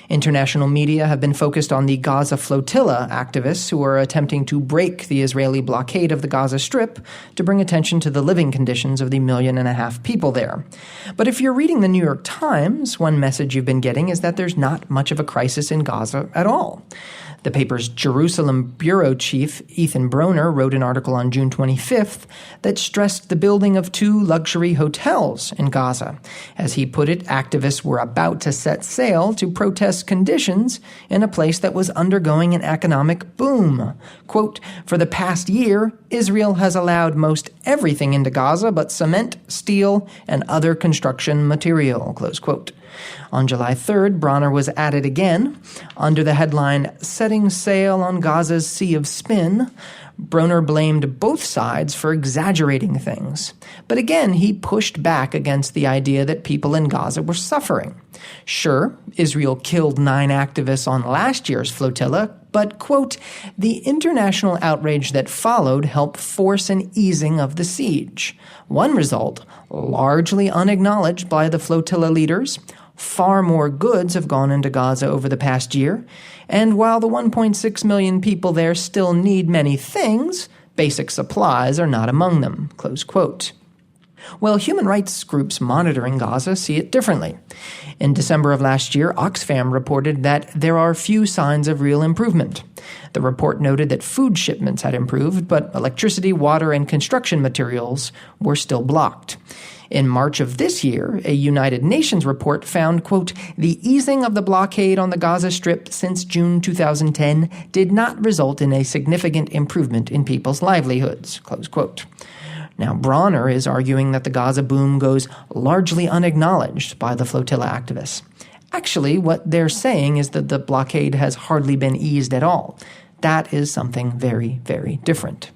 International media have been focused on the Gaza flotilla activists who are attempting to break the Israeli blockade of the Gaza Strip to bring attention to the living conditions of the 1.5 million people there. But if you're reading the New York Times, one message you've been getting is that there's not much of a crisis in Gaza at all. The paper's Jerusalem bureau chief, Ethan Broner, wrote an article on June 25th that stressed the building of 2 luxury hotels in Gaza. As he put it, activists were about to set sail to protest conditions in a place that was undergoing an economic boom. Quote, "For the past year, Israel has allowed most everything into Gaza but cement, steel, and other construction material," close quote. On July 3rd, Bronner was at it again. Under the headline, "Setting Sail on Gaza's Sea of Spin," Bronner blamed both sides for exaggerating things. But again, he pushed back against the idea that people in Gaza were suffering. Sure, Israel killed 9 activists on last year's flotilla, but, quote, "The international outrage that followed helped force an easing of the siege. One result, largely unacknowledged by the flotilla leaders, far more goods have gone into Gaza over the past year, and while the 1.6 million people there still need many things, basic supplies are not among them," close quote. Well, human rights groups monitoring Gaza see it differently. In December of last year, Oxfam reported that there are few signs of real improvement. The report noted that food shipments had improved, but electricity, water, and construction materials were still blocked. In March of this year, a United Nations report found, quote, "The easing of the blockade on the Gaza Strip since June 2010 did not result in a significant improvement in people's livelihoods," close quote. Now, Bronner is arguing that the Gaza boom goes largely unacknowledged by the flotilla activists. Actually, what they're saying is that the blockade has hardly been eased at all. That is something very, very different.